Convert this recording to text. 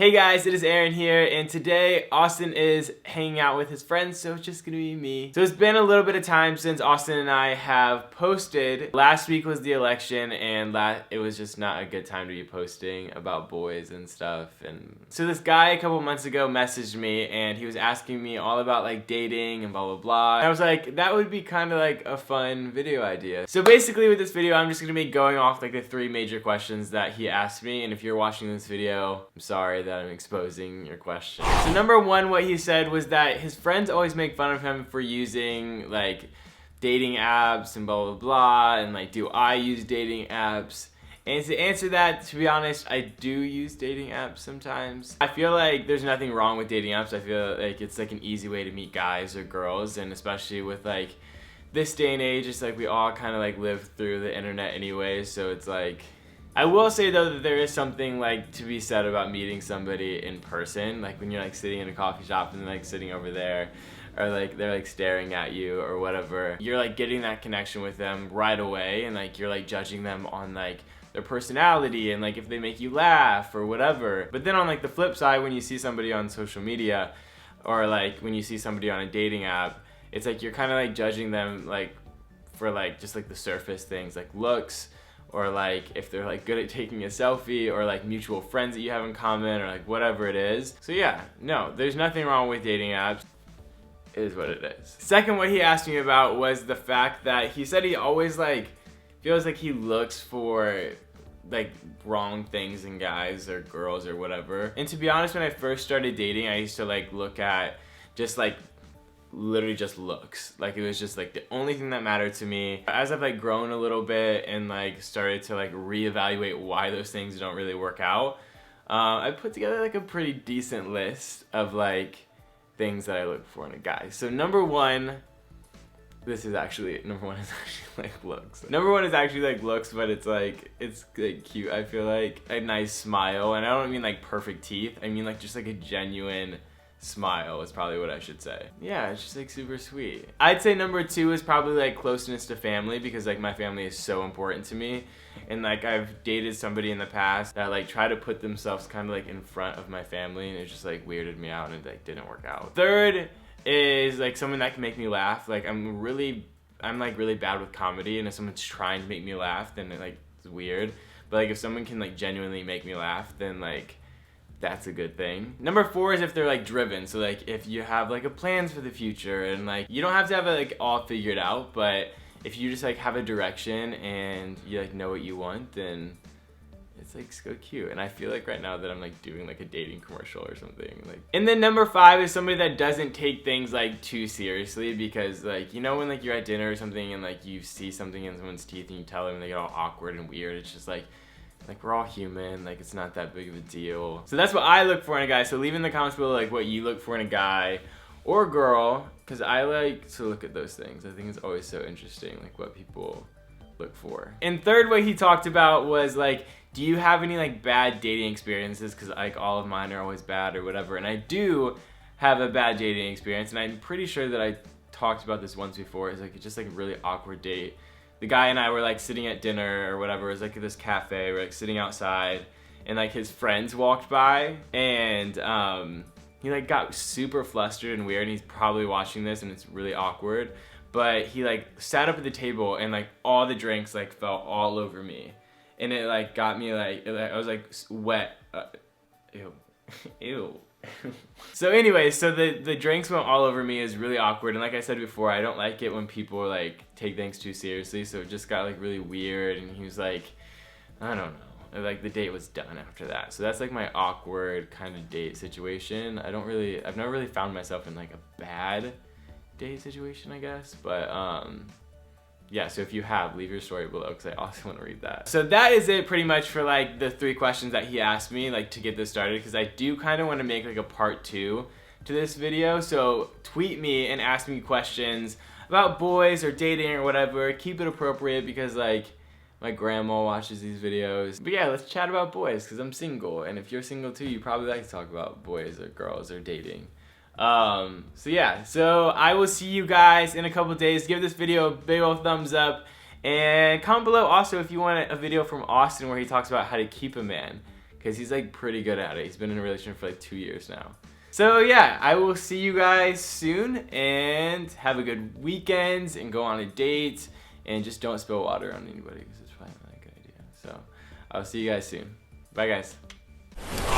Hey guys, it is Aaron here, and today Austin is hanging out with his friends, so it's just gonna be me. So it's been a little bit of time since Austin and I have posted. Last week was the election, and it was just not a good time to be posting about boys and stuff. And so this guy a couple months ago messaged me, and he was asking me all about like dating and blah blah blah. And I was like, that would be kind of like a fun video idea. So basically with this video, I'm just gonna be going off like the 3 major questions that he asked me, and if you're watching this video, I'm sorry that I'm exposing your question. So number 1, what he said was that his friends always make fun of him for using like dating apps and blah blah blah, and like, do I use dating apps? And to answer that, to be honest, I do use dating apps sometimes. I feel like there's nothing wrong with dating apps. I feel like it's like an easy way to meet guys or girls, and especially with like this day and age, it's like we all kind of like live through the internet anyway, so it's like, I will say though that there is something like to be said about meeting somebody in person, like when you're like sitting in a coffee shop and like sitting over there, or like they're like staring at you or whatever. You're like getting that connection with them right away, and like you're like judging them on like their personality and like if they make you laugh or whatever. But then on like the flip side, when you see somebody on social media or like when you see somebody on a dating app, it's like you're kind of like judging them like for like just like the surface things, like looks, or like if they're like good at taking a selfie, or like mutual friends that you have in common, or like whatever it is. So yeah, no, there's nothing wrong with dating apps. It is what it is. Second, what he asked me about was the fact that he said he always like feels like he looks for like wrong things in guys or girls or whatever. And to be honest, when I first started dating, I used to like look at just like literally just looks. Like it was just like the only thing that mattered to me. As I've like grown a little bit and like started to like reevaluate why those things don't really work out, I put together like a pretty decent list of like things that I look for in a guy. So number 1, number 1 is actually like looks. Number 1 is actually like looks, but it's like cute. I feel like a nice smile, and I don't mean like perfect teeth. I mean like just like a genuine smile is probably what I should say. Yeah, it's just like super sweet. I'd say number 2 is probably like closeness to family, because like my family is so important to me, and like I've dated somebody in the past that like try to put themselves kind of like in front of my family, and it just like weirded me out and it like didn't work out. Third is like someone that can make me laugh. Like I'm like really bad with comedy, and if someone's trying to make me laugh, then it's weird. But like if someone can like genuinely make me laugh, then like that's a good thing. Number 4 is if they're like driven. So like if you have like a plans for the future, and like you don't have to have it like all figured out, but if you just like have a direction and you like know what you want, then it's like so cute. And I feel like right now that I'm like doing like a dating commercial or something. Like, and then number 5 is somebody that doesn't take things like too seriously, because like, you know, when like you're at dinner or something and like you see something in someone's teeth and you tell them, they get all awkward and weird. It's just like we're all human, like it's not that big of a deal. So that's what I look for in a guy. So leave in the comments below like what you look for in a guy or girl, because I like to look at those things. I think it's always so interesting, like what people look for. And third, what he talked about was like, do you have any like bad dating experiences? Because like all of mine are always bad or whatever. And I do have a bad dating experience, and I'm pretty sure that I talked about this once before. It's like just like a really awkward date. The guy and I were like sitting at dinner or whatever. It was like at this cafe. We're like sitting outside, and like his friends walked by, and he like got super flustered and weird, and he's probably watching this and it's really awkward. But he like sat up at the table, and like all the drinks like fell all over me, and it like got me like, I was like wet. Ew. Ew. So anyway, so the drinks went all over me. Is really awkward, and like I said before, I don't like it when people like take things too seriously, so it just got like really weird, and he was like, I don't know, like the date was done after that. So that's like my awkward kind of date situation. I've never really found myself in like a bad date situation, I guess, but yeah, so if you have, leave your story below, because I also want to read that. So that is it pretty much for like the 3 questions that he asked me like to get this started, because I do kind of want to make like a part 2 to this video. So tweet me and ask me questions about boys or dating or whatever. Keep it appropriate, because like my grandma watches these videos. But yeah, let's chat about boys, because I'm single, and if you're single too, you probably like to talk about boys or girls or dating. So yeah, so I will see you guys in a couple days. Give this video a big old thumbs up, and comment below also if you want a video from Austin where he talks about how to keep a man, because he's like pretty good at it. He's been in a relationship for like 2 years now. So yeah, I will see you guys soon, and have a good weekend, and go on a date, and just don't spill water on anybody, because it's probably not a good idea. So I'll see you guys soon. Bye guys.